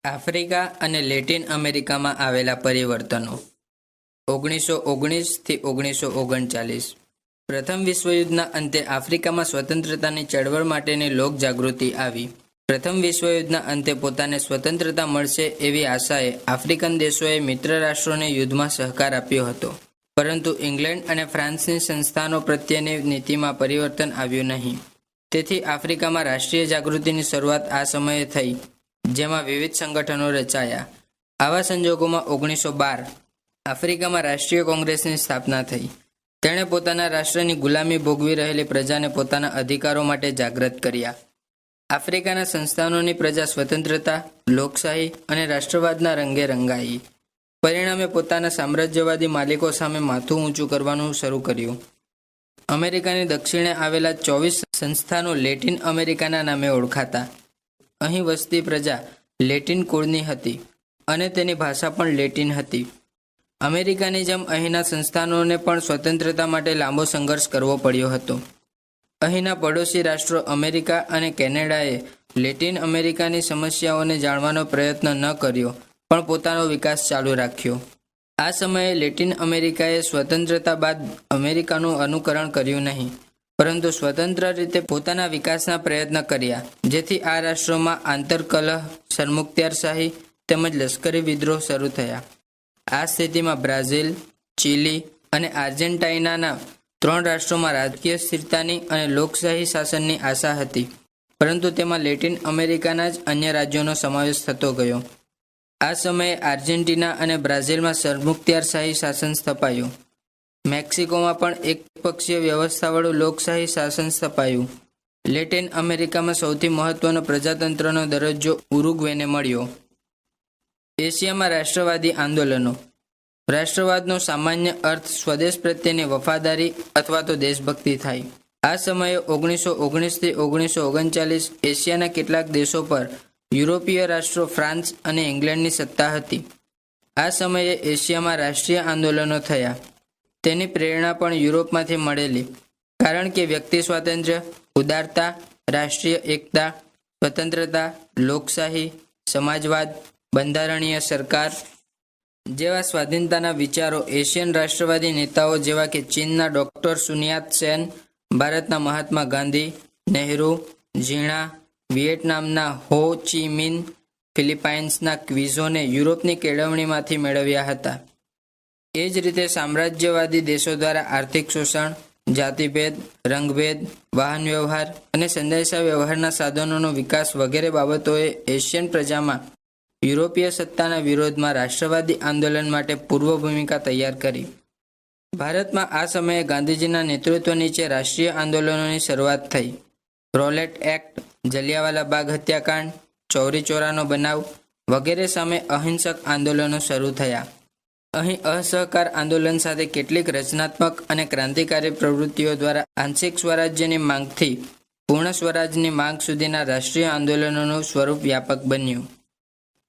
A: આફ્રિકા અને લેટિન અમેરિકામાં આવેલા પરિવર્તનો 1919 થી 1939. પ્રથમ વિશ્વયુદ્ધના અંતે આફ્રિકામાં સ્વતંત્રતાની ચળવળ માટેની લોકજાગૃતિ આવી. પ્રથમ વિશ્વયુદ્ધના અંતે પોતાને સ્વતંત્રતા મળશે એવી આશાએ આફ્રિકન દેશોએ મિત્ર રાષ્ટ્રોને યુદ્ધમાં સહકાર આપ્યો હતો. પરંતુ ઇંગ્લેન્ડ અને ફ્રાન્સની સંસ્થાનો પ્રત્યેની નીતિમાં પરિવર્તન આવ્યું નહીં. તેથી આફ્રિકામાં રાષ્ટ્રીય જાગૃતિની શરૂઆત આ સમયે થઈ, જેમાં વિવિધ સંગઠનો રચાયા. આવા સંજોગોમાં 1912 આફ્રિકામાં રાષ્ટ્રીય કોંગ્રેસની સ્થાપના થઈ. તેણે પોતાના રાષ્ટ્રની ગુલામી ભોગવી રહેલી પ્રજાને પોતાના અધિકારો માટે જાગૃત કર્યા. આફ્રિકાના સંસ્થાનોની પ્રજા સ્વતંત્રતા, લોકશાહી અને રાષ્ટ્રવાદના રંગે રંગાઈ. પરિણામે પોતાના સામ્રાજ્યવાદી માલિકો સામે માથું ઊંચું કરવાનું શરૂ કર્યું. અમેરિકાની દક્ષિણે આવેલા 24 સંસ્થાનો લેટિન અમેરિકાના નામે ઓળખાતા. અહીં વસતી પ્રજા લેટિન કુળની હતી અને તેની ભાષા પણ લેટિન હતી. અમેરિકાની જેમ અહીંના સંસ્થાનોને પણ સ્વતંત્રતા માટે લાંબો સંઘર્ષ કરવો પડ્યો હતો. અહીંના પડોશી રાષ્ટ્રો અમેરિકા અને કેનેડાએ લેટિન અમેરિકાની સમસ્યાઓને જાણવાનો પ્રયત્ન ન કર્યો, પણ પોતાનો વિકાસ ચાલુ રાખ્યો. આ સમયે લેટિન અમેરિકાએ સ્વતંત્રતા બાદ અમેરિકાનું અનુકરણ કર્યું નહીં, પરંતુ સ્વતંત્ર રીતે પોતાના વિકાસના પ્રયત્ન કર્યા, જેથી આ રાષ્ટ્રોમાં આંતરકલહ, સરમુખત્યારશાહી તેમજ લશ્કરી વિદ્રોહ શરૂ થયા. આ સ્થિતિમાં બ્રાઝિલ, ચીલી અને આર્જેન્ટાઇનાના 3 રાષ્ટ્રોમાં રાજકીય સ્થિરતાની અને લોકશાહી શાસનની આશા હતી, પરંતુ તેમાં લેટિન અમેરિકાના જ અન્ય રાજ્યોનો સમાવેશ થતો ગયો. આ સમયે આર્જેન્ટિના અને બ્રાઝિલમાં સરમુખત્યારશાહી શાસન સ્થપાયું. મેક્સિકોમાં પણ એકપક્ષીય વ્યવસ્થાવાળું લોકશાહી શાસન સ્થપાયું. લેટિન અમેરિકામાં સૌથી મહત્વનો પ્રજાતંત્રનો દરજ્જો ઉરુગ્વેને મળ્યો. એશિયામાં રાષ્ટ્રવાદી આંદોલનો. રાષ્ટ્રવાદનો સામાન્ય અર્થ સ્વદેશ પ્રત્યેની વફાદારી અથવા તો દેશભક્તિ થાય. આ સમયે 1919 થી 1939 એશિયાના કેટલાક દેશો પર યુરોપીય રાષ્ટ્રો ફ્રાન્સ અને ઇંગ્લેન્ડની સત્તા હતી. આ સમયે એશિયામાં રાષ્ટ્રીય આંદોલનો થયા. તેની પ્રેરણા પણ યુરોપમાંથી મળેલી, કારણ કે વ્યક્તિ સ્વાતંત્ર્ય, ઉદારતા, રાષ્ટ્રીય એકતા, સ્વતંત્રતા, લોકશાહી, સમાજવાદ, બંધારણીય સરકાર જેવા સ્વાધીનતાના વિચારો એશિયન રાષ્ટ્રવાદી નેતાઓ જેવા કે ચીનના ડૉક્ટર સુનિયાત સેન, ભારતના મહાત્મા ગાંધી, નહેરુ, ઝીણા, વિયેટનામના હો ચી મિન, ફિલિપાઇન્સના ક્વિઝોને યુરોપની કેળવણીમાંથી મેળવ્યા હતા. એ જ રીતે સામ્રાજ્યવાદી દેશો દ્વારા આર્થિક શોષણ, જાતિભેદ, રંગભેદ, વાહન વ્યવહાર અને સંદેશા વ્યવહારના સાધનોનો વિકાસ વગેરે બાબતોએ એશિયન પ્રજામાં યુરોપીય સત્તાના વિરોધમાં રાષ્ટ્રવાદી આંદોલન માટે પૂર્વ ભૂમિકા તૈયાર કરી. ભારતમાં આ સમયે ગાંધીજીના નેતૃત્વ નીચે રાષ્ટ્રીય આંદોલનોની શરૂઆત થઈ. રોલેટ એક્ટ, જલિયાવાલા બાગ હત્યાકાંડ, ચૌરી ચોરાનો બનાવ વગેરે સામે અહિંસક આંદોલનો શરૂ થયા. અહીં અસહકાર આંદોલન સાથે કેટલીક રચનાત્મક અને ક્રાંતિકારી પ્રવૃત્તિઓ દ્વારા આંશિક સ્વરાજ્યની માંગથી પૂર્ણ સ્વરાજની માંગ સુધીના રાષ્ટ્રીય આંદોલનોનું સ્વરૂપ વ્યાપક બન્યું.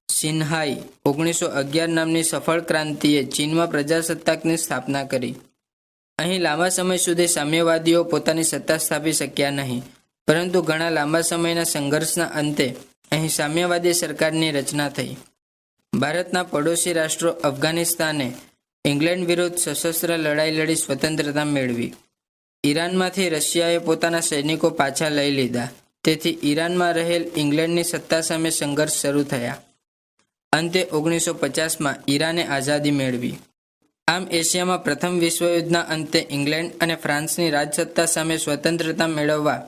A: સિન્હાઈ 1911 નામની સફળ ક્રાંતિએ ચીનમાં પ્રજાસત્તાકની સ્થાપના કરી. અહીં લાંબા સમય સુધી સામ્યવાદીઓ પોતાની સત્તા સ્થાપી શક્યા નહીં, પરંતુ ઘણા લાંબા સમયના સંઘર્ષના અંતે અહીં સામ્યવાદી સરકારની રચના થઈ. ભારતના પડોશી રાષ્ટ્રો અફઘાનિસ્તાને ઇંગ્લેન્ડ વિરુદ્ધ સશસ્ત્ર લડાઈ લડી સ્વતંત્રતા મેળવી. ઈરાનમાંથી રશિયાએ પોતાના સૈનિકો પાછા લઈ લીધા, તેથી ઈરાનમાં રહેલ ઇંગ્લેન્ડની સત્તા સામે સંઘર્ષ શરૂ થયા. અંતે 1950માં ઈરાને આઝાદી મેળવી. આમ એશિયામાં પ્રથમ વિશ્વયુદ્ધના અંતે ઇંગ્લેન્ડ અને ફ્રાન્સની રાજસત્તા સામે સ્વતંત્રતા મેળવવા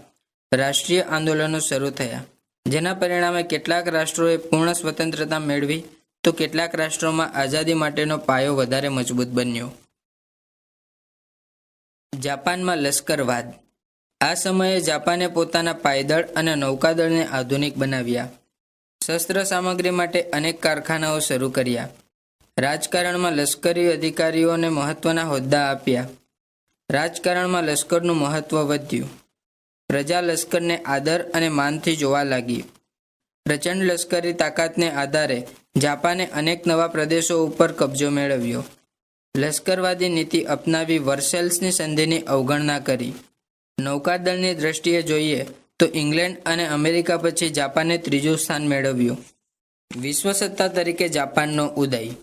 A: રાષ્ટ્રીય આંદોલનો શરૂ થયા, જેના પરિણામે કેટલાક રાષ્ટ્રોએ પૂર્ણ સ્વતંત્રતા મેળવી તો કેટલાક રાષ્ટ્રોમાં આઝાદી માટેનો પાયો વધારે મજબૂત બન્યો. જાપાનમાં લશ્કરવાદ. આ સમયે જાપાને પોતાના પાયદળ અને નૌકાદળને આધુનિક બનાવ્યા. શસ્ત્ર સામગ્રી માટે અનેક કારખાનાઓ શરૂ કર્યા. રાજકારણમાં લશ્કરી અધિકારીઓને મહત્વના હોદ્દા આપ્યા. રાજકારણમાં લશ્કરનું મહત્વ વધ્યું. પ્રજા લશ્કરને આદર અને માનથી જોવા લાગી. પ્રચંડ લશ્કરી તાકાતને આધારે જાપાને અનેક નવા પ્રદેશો ઉપર કબજો મેળવ્યો. લશ્કરવાદી નીતિ અપનાવી વર્સેલ્સની સંધિની અવગણના કરી. નૌકાદળની દ્રષ્ટિએ જોઈએ તો ઇંગ્લેન્ડ અને અમેરિકા પછી જાપાને ત્રીજું સ્થાન મેળવ્યું. વિશ્વસત્તા તરીકે જાપાનનો ઉદય.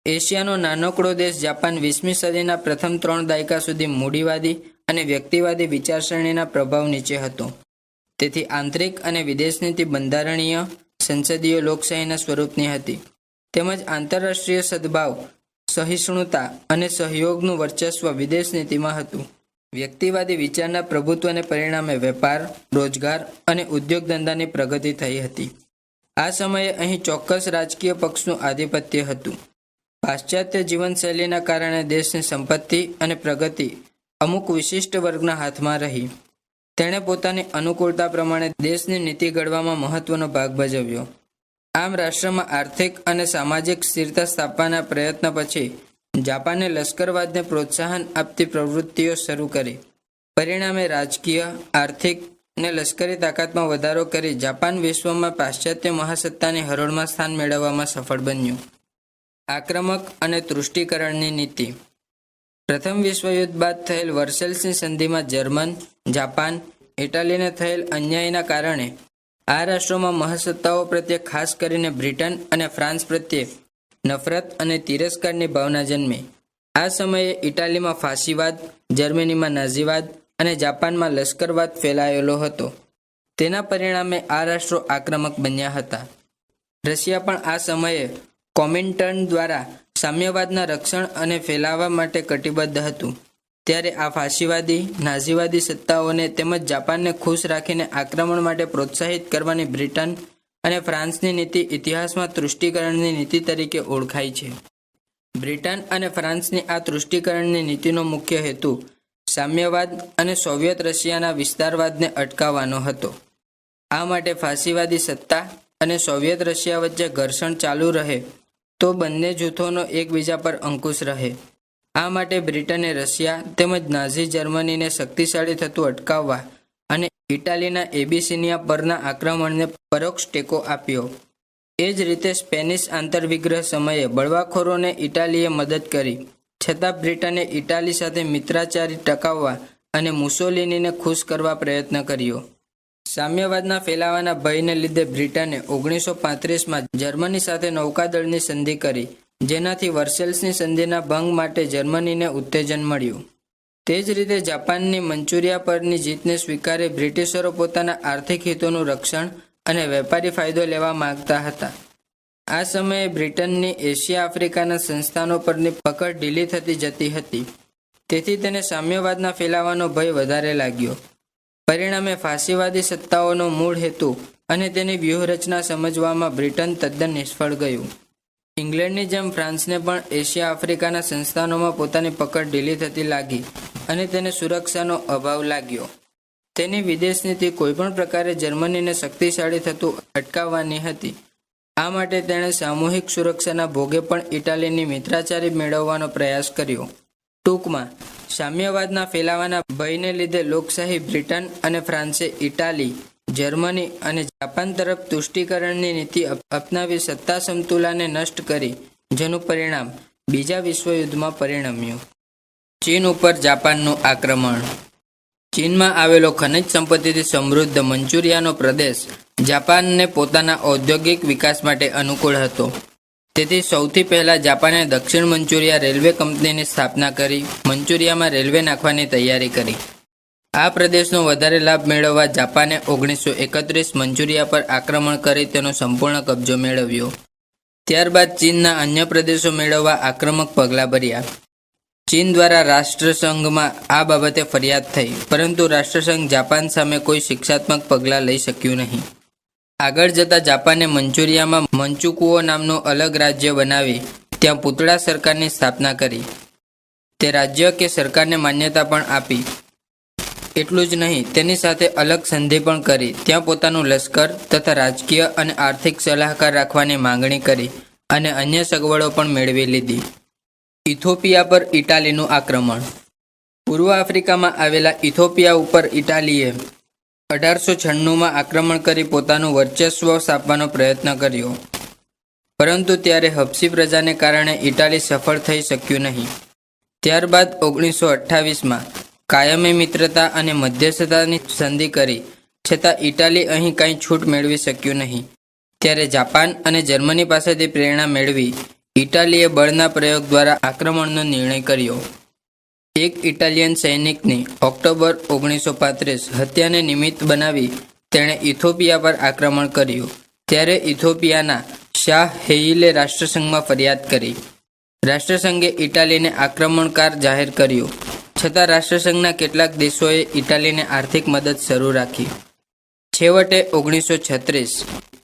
A: એશિયાનો નાનકડો દેશ જાપાન 20મી સદીના પ્રથમ 3 દાયકા સુધી મૂડીવાદી અને વ્યક્તિવાદી વિચારસરણીના પ્રભાવ નીચે હતો. તેથી આંતરિક અને વિદેશ નીતિ બંધારણીય, સંસદીય લોકશાહીના સ્વરૂપની હતી, તેમજ આંતરરાષ્ટ્રીય સદભાવ, સહિષ્ણુતા અને સહયોગનું વર્ચસ્વ વિદેશ નીતિમાં હતું. વ્યક્તિવાદી વિચારના પ્રભુત્વને પરિણામે વેપાર, રોજગાર અને ઉદ્યોગ ધંધાની પ્રગતિ થઈ હતી. આ સમયે અહીં ચોક્કસ રાજકીય પક્ષનું આધિપત્ય હતું. પાશ્ચાત્ય જીવનશૈલીના કારણે દેશની સંપત્તિ અને પ્રગતિ અમુક વિશિષ્ટ વર્ગના હાથમાં રહી. તેણે પોતાની અનુકૂળતા પ્રમાણે દેશની નીતિ ઘડવામાં મહત્વનો ભાગ ભજવ્યો. આમ રાષ્ટ્રમાં આર્થિક અને સામાજિક સ્થિરતા સ્થાપવાના પ્રયત્ન પછી જાપાને લશ્કરવાદને પ્રોત્સાહન આપતી પ્રવૃત્તિઓ શરૂ કરી. પરિણામે રાજકીય, આર્થિક અને લશ્કરી તાકાતમાં વધારો કરી જાપાન વિશ્વમાં પાશ્ચાત્ય મહાસત્તાની હરોળમાં સ્થાન મેળવવામાં સફળ બન્યું. આક્રમક અને તૃષ્ટિકરણની નીતિ. પ્રથમ વિશ્વયુદ્ધ બાદ થયેલ વર્સેલ્સની સંધિમાં જર્મન, જાપાન, ઇટાલીને થયેલ અન્યાયના કારણે આ રાષ્ટ્રોમાં મહાસત્તાઓ પ્રત્યે, ખાસ કરીને બ્રિટન અને ફ્રાન્સ પ્રત્યે નફરત અને તિરસ્કારની ભાવના જન્મી. આ સમયે ઇટાલીમાં ફાશીવાદ, જર્મનીમાં નાઝીવાદ અને જાપાનમાં લશ્કરવાદ ફેલાયેલો હતો. તેના પરિણામે આ રાષ્ટ્રો આક્રમક બન્યા હતા. રશિયા પણ આ સમયે કોમિન્ટર્ન દ્વારા સામ્યવાદના રક્ષણ અને ફેલાવવા માટે કટિબદ્ધ હતું. ત્યારે આ ફાશીવાદી, નાઝીવાદી સત્તાઓને તેમજ જાપાનને ખુશ રાખીને આક્રમણ માટે પ્રોત્સાહિત કરવાની બ્રિટન અને ફ્રાન્સની નીતિ ઇતિહાસમાં તૃષ્ટિકરણની નીતિ તરીકે ઓળખાય છે. બ્રિટન અને ફ્રાન્સની આ તૃષ્ટિકરણની નીતિનો મુખ્ય હેતુ સામ્યવાદ અને સોવિયત રશિયાના વિસ્તારવાદને અટકાવવાનો હતો. આ માટે ફાશીવાદી સત્તા અને સોવિયત રશિયા વચ્ચે ઘર્ષણ ચાલુ રહે તો બંને જૂથોનો એકબીજા પર અંકુશ રહે. આ માટે બ્રિટને રશિયા તેમજ નાઝી જર્મનીને શક્તિશાળી થતું અટકાવવા અને ઇટાલીના એબિસિનિયા પરના આક્રમણને પરોક્ષ ટેકો આપ્યો. એ જ રીતે સ્પેનિશ આંતરવિગ્રહ સમયે બળવાખોરોને ઇટાલીએ મદદ કરી, છતાં બ્રિટને ઇટાલી સાથે મિત્રાચારી ટકાવવા અને મુસોલિનીને ખુશ કરવા પ્રયત્ન કર્યો. સામ્યવાદના ફેલાવાના ભયને લીધે બ્રિટને 1935માં જર્મની સાથે નૌકાદળની સંધિ કરી, જેનાથી વર્સેલ્સની સંધિના ભંગ માટે જર્મનીને ઉત્તેજન મળ્યું. તે જ રીતે જાપાનની મંચુરિયા પરની જીતને સ્વીકારી બ્રિટિશરો પોતાના આર્થિક હિતોનું રક્ષણ અને વેપારી ફાયદો લેવા માંગતા હતા. આ સમયે બ્રિટનની એશિયા આફ્રિકાના સંસ્થાનો પરની પકડ ઢીલી થતી જતી હતી. તેથી તેને સામ્યવાદના ફેલાવાનો ભય વધારે લાગ્યો. પરિણામે ફાશીવાદી સત્તાઓનો મૂળ હેતુ અને તેની વ્યૂહરચના સમજવામાં બ્રિટન તદ્દન નિષ્ફળ ગયું. ઇંગ્લેન્ડની જેમ ફ્રાન્સને પણ એશિયા આફ્રિકાના સંસ્થાનોમાં પોતાની પકડ ઢીલી થતી લાગી અને તેને સુરક્ષાનો અભાવ લાગ્યો. તેની વિદેશ નીતિ કોઈપણ પ્રકારે જર્મનીને શક્તિશાળી થતું અટકાવવાની હતી. આ માટે તેણે સામૂહિક સુરક્ષાના ભોગે પણ ઇટાલીની મિત્રાચારી મેળવવાનો પ્રયાસ કર્યો. ટૂંકમાં, સામ્યવાદના ફેલાવાના ભયને લીધે લોકશાહી બ્રિટન અને ફ્રાન્સે ઇટાલી, જર્મની અને જાપાન તરફ તુષ્ટિકરણની નીતિ અપનાવી સત્તા સમતુલાને નષ્ટ કરી, જેનું પરિણામ બીજા વિશ્વયુદ્ધમાં પરિણમ્યું. ચીન ઉપર જાપાનનું આક્રમણ. ચીનમાં આવેલો ખનિજ સંપત્તિથી સમૃદ્ધ મંચુરિયાનો પ્રદેશ જાપાનને પોતાના ઔદ્યોગિક વિકાસ માટે અનુકૂળ હતો. તેથી સૌથી પહેલાં જાપાને દક્ષિણ મંચુરિયા રેલવે કંપનીની સ્થાપના કરી મંચુરિયામાં રેલવે નાખવાની તૈયારી કરી. આ પ્રદેશનો વધારે લાભ મેળવવા જાપાને 1931 મંચુરિયા પર આક્રમણ કરી તેનો સંપૂર્ણ કબજો મેળવ્યો. ત્યારબાદ ચીનના અન્ય પ્રદેશો મેળવવા આક્રમક પગલાં ભર્યા. ચીન દ્વારા રાષ્ટ્રસંઘમાં આ બાબતે ફરિયાદ થઈ, પરંતુ રાષ્ટ્રસંઘ જાપાન સામે કોઈ શિક્ષાત્મક પગલાં લઈ શક્યું નહીં. આગળ જતાં જાપાને મંચુરિયામાં મંચુકુઓ નામનું અલગ રાજ્ય બનાવી ત્યાં પૂતળા સરકારની સ્થાપના કરી. તે રાજ્ય કે સરકારને માન્યતા પણ આપી. એટલું જ નહીં, તેની સાથે અલગ સંધિ પણ કરી ત્યાં પોતાનું લશ્કર તથા રાજકીય અને આર્થિક સલાહકાર રાખવાની માંગણી કરી અને અન્ય સગવડો પણ મેળવી લીધી. ઇથોપિયા પર ઇટાલીનું આક્રમણ. પૂર્વ આફ્રિકામાં આવેલા ઇથોપિયા ઉપર ઇટાલીએ 1896માં આક્રમણ કરી પોતાનું વર્ચસ્વ સ્થાપવાનો પ્રયત્ન કર્યો, પરંતુ ત્યારે હબસી પ્રજાને કારણે ઇટાલી સફળ થઈ શક્યું નહીં. ત્યારબાદ 1928માં કાયમી મિત્રતા અને મધ્યસ્થતાની સંધિ કરી, છતાં ઇટાલી અહીં કંઈ છૂટ મેળવી શક્યું નહીં. ત્યારે જાપાન અને જર્મની પાસેથી પ્રેરણા મેળવી ઇટાલીએ બળના પ્રયોગ દ્વારા આક્રમણનો નિર્ણય કર્યો. એક ઇટાલિયન સૈનિકની ઓક્ટોબર 1935 હત્યાને નિમિત્ત બનાવી તેણે ઇથોપિયા પર આક્રમણ કર્યું. ત્યારે ઇથોપિયાના શાહ હેઇલે રાષ્ટ્રસંઘમાં ફરિયાદ કરી. રાષ્ટ્રસંઘે ઇટાલીને આક્રમણકાર જાહેર કર્યું, છતાં રાષ્ટ્રસંઘના કેટલાક દેશોએ ઇટાલીને આર્થિક મદદ શરૂ રાખી. છેવટે 1936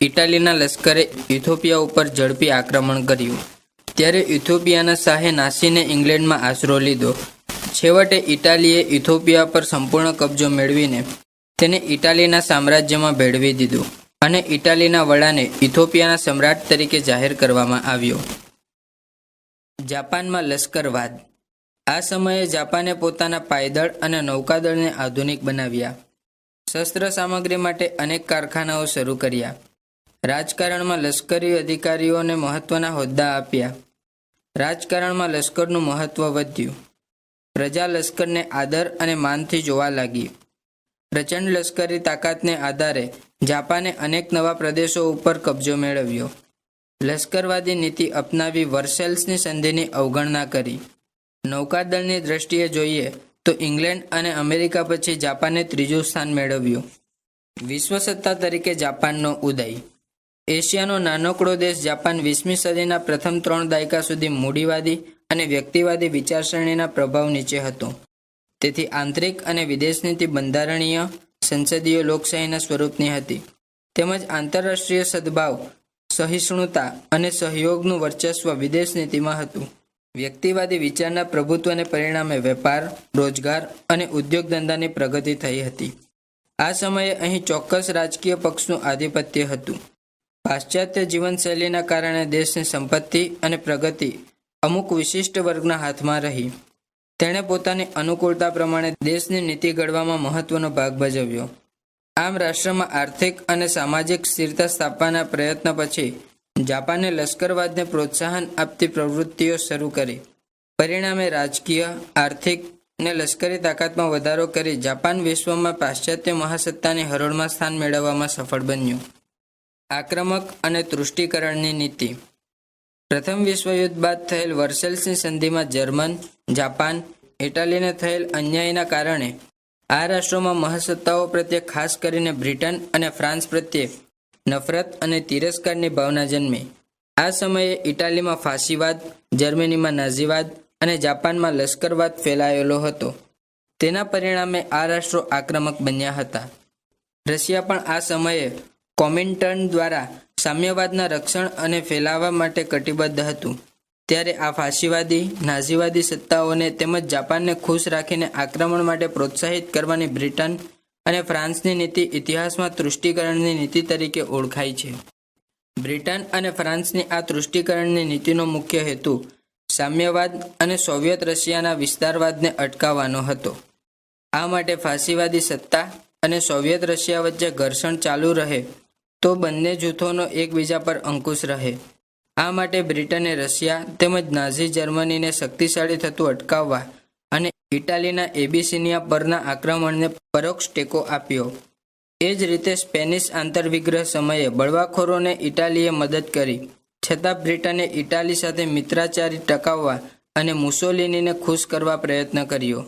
A: ઇટાલીના લશ્કરે ઇથોપિયા ઉપર ઝડપી આક્રમણ કર્યું. ત્યારે ઇથોપિયાના શાહે નાસીને ઇંગ્લેન્ડમાં આશરો લીધો. છેવટે ઇટાલીએ ઇથોપિયા પર સંપૂર્ણ કબજો મેળવીને તેને ઇટાલીના સામ્રાજ્યમાં ભેળવી દીધું અને ઇટાલીના વડાને ઇથોપિયાના સમ્રાટ તરીકે જાહેર કરવામાં આવ્યો. જાપાનમાં લશ્કરવાદ. આ સમયે જાપાને પોતાના પાયદળ અને નૌકાદળને આધુનિક બનાવ્યા. શસ્ત્ર સામગ્રી માટે અનેક કારખાનાઓ શરૂ કર્યા. રાજકારણમાં લશ્કરી અધિકારીઓને મહત્વના હોદ્દા આપ્યા. રાજકારણમાં લશ્કરનું મહત્વ વધ્યું. પ્રજા લશ્કરને આદર અને માનથી જોવા લાગી. પ્રચંડ લશ્કરી તાકાતને આધારે જાપાને અનેક નવા પ્રદેશો ઉપર કબજો મેળવ્યો. લશ્કરવાદી નીતિ અપનાવી વર્સેલ્સની સંધિની અવગણના કરી. નૌકાદળની દ્રષ્ટિએ જોઈએ તો ઇંગ્લેન્ડ અને અમેરિકા પછી જાપાને ત્રીજું સ્થાન મેળવ્યું. વિશ્વસત્તા તરીકે જાપાનનો ઉદય. એશિયાનો નાનકડો દેશ જાપાન 20મી સદીના પ્રથમ 3 દાયકા સુધી મૂડીવાદી અને વ્યક્તિવાદી વિચારસરણીના પ્રભાવ નીચે હતો. તેથી આંતરિક અને વિદેશ નીતિ બંધારણીય, સંસદીય લોકશાહીના સ્વરૂપની હતી, તેમજ આંતરરાષ્ટ્રીય સદભાવ, સહિષ્ણુતા અને સહયોગનું વર્ચસ્વ વિદેશ નીતિમાં હતું. વ્યક્તિવાદી વિચારના પ્રભુત્વને પરિણામે વેપાર, રોજગાર અને ઉદ્યોગ ધંધાની પ્રગતિ થઈ હતી. આ સમયે અહીં ચોક્કસ રાજકીય પક્ષનું આધિપત્ય હતું. પાશ્ચાત્ય જીવનશૈલીના કારણે દેશની સંપત્તિ અને પ્રગતિ અમુક વિશિષ્ટ વર્ગના હાથમાં રહી. તેણે પોતાની અનુકૂળતા પ્રમાણે દેશની નીતિ ઘડવામાં મહત્વનો ભાગ ભજવ્યો. આમ રાષ્ટ્રમાં આર્થિક અને સામાજિક સ્થિરતા સ્થાપવાના પ્રયત્ન પછી જાપાને લશ્કરવાદને પ્રોત્સાહન આપતી પ્રવૃત્તિઓ શરૂ કરી. પરિણામે રાજકીય, આર્થિક અને લશ્કરી તાકાતમાં વધારો કરી જાપાન વિશ્વમાં પાશ્ચાત્ય મહાસત્તાની હરોળમાં સ્થાન મેળવવામાં સફળ બન્યું. આક્રમક અને તૃષ્ટિકરણની નીતિ. પ્રથમ વિશ્વયુદ્ધ બાદ થયેલ વર્સેલ્સની સંધિમાં જર્મન, જાપાન, ઇટાલીને થયેલ અન્યાયના કારણે આ રાષ્ટ્રોમાં મહાસત્તાઓ પ્રત્યે, ખાસ કરીને બ્રિટન અને ફ્રાન્સ પ્રત્યે નફરત અને તિરસ્કારની ભાવના જન્મી. આ સમયે ઇટાલીમાં ફાસીવાદ, જર્મનીમાં નાઝીવાદ અને જાપાનમાં લશ્કરવાદ ફેલાયેલો હતો. તેના પરિણામે આ રાષ્ટ્રો આક્રમક બન્યા હતા. રશિયા પણ આ સમયે કોમિન્ટર્ન દ્વારા સામ્યવાદના રક્ષણ અને ફેલાવવા માટે કટિબદ્ધ હતું. ત્યારે આ ફાસીવાદી, નાઝીવાદી સત્તાઓને તેમજ જાપાનને ખુશ રાખીને આક્રમણ માટે પ્રોત્સાહિત કરવાની બ્રિટન અને ફ્રાન્સની નીતિ ઇતિહાસમાં તૃષ્ટિકરણની નીતિ તરીકે ઓળખાય છે. બ્રિટન અને ફ્રાન્સની આ તૃષ્ટિકરણની નીતિનો મુખ્ય હેતુ સામ્યવાદ અને સોવિયત રશિયાના વિસ્તારવાદને અટકાવવાનો હતો. આ માટે ફાસીવાદી સત્તા અને સોવિયત રશિયા વચ્ચે ઘર્ષણ ચાલુ રહે તો બંને જૂથોનો એકબીજા પર અંકુશ રહે. આ માટે બ્રિટને રશિયા તેમજ નાઝી જર્મનીને શક્તિશાળી થતું અટકાવવા અને ઇટાલીના એબિસિનિયા પરના આક્રમણને પરોક્ષ ટેકો આપ્યો. એ જ રીતે સ્પેનિશ આંતરવિગ્રહ સમયે બળવાખોરોને ઇટાલીએ મદદ કરી, છતાં બ્રિટને ઇટાલી સાથે મિત્રાચારી ટકાવવા અને મુસોલિનીને ખુશ કરવા પ્રયત્ન કર્યો.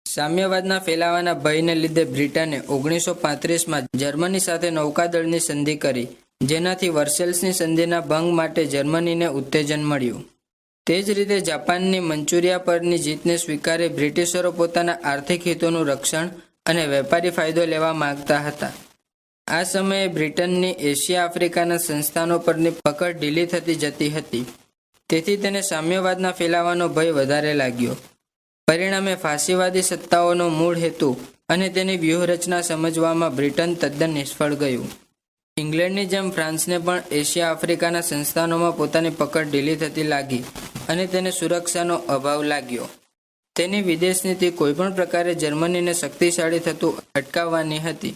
A: સામ્યવાદના ફેલાવાના ભયને લીધે બ્રિટને 1935માં જર્મની સાથે નૌકાદળની સંધિ કરી, જેનાથી વર્સેલ્સની સંધિના ભંગ માટે જર્મનીને ઉત્તેજન મળ્યું. તે જ રીતે જાપાનની મંચુરિયા પરની જીતને સ્વીકારી બ્રિટિશરો પોતાના આર્થિક હિતોનું રક્ષણ અને વેપારી ફાયદો લેવા માંગતા હતા. આ સમયે બ્રિટનની એશિયા આફ્રિકાના સંસ્થાનો પરની પકડ ઢીલી થતી જતી હતી. તેથી તેને સામ્યવાદના ફેલાવાનો ભય વધારે લાગ્યો. પરિણામે ફાસીવાદી સત્તાઓનો મૂળ હેતુ અને તેની વ્યૂહરચના સમજવામાં બ્રિટન તદ્દન નિષ્ફળ ગયું. ઇંગ્લેન્ડની જેમ ફ્રાન્સને પણ એશિયા આફ્રિકાના સંસ્થાનોમાં પોતાની પકડ ઢીલી થતી લાગી અને તેને સુરક્ષાનો અભાવ લાગ્યો. તેની વિદેશ નીતિ કોઈપણ પ્રકારે જર્મનીને શક્તિશાળી થતું અટકાવવાની હતી.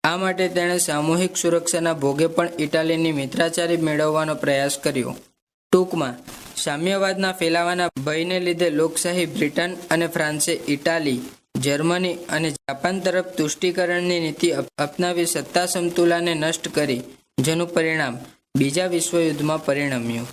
A: આ માટે તેણે સામૂહિક સુરક્ષાના ભોગે પણ ઇટાલીની મિત્રાચારી મેળવવાનો પ્રયાસ કર્યો. ટૂંકમાં, સામ્યવાદના ફેલાવાના ભયને લીધે લોકશાહી બ્રિટન અને ફ્રાન્સે ઇટાલી, જર્મની અને જાપાન તરફ તુષ્ટિકરણની નીતિ અપનાવી સત્તા સમતુલાને નષ્ટ કરી, જેનું પરિણામ બીજા વિશ્વયુદ્ધમાં પરિણમ્યું.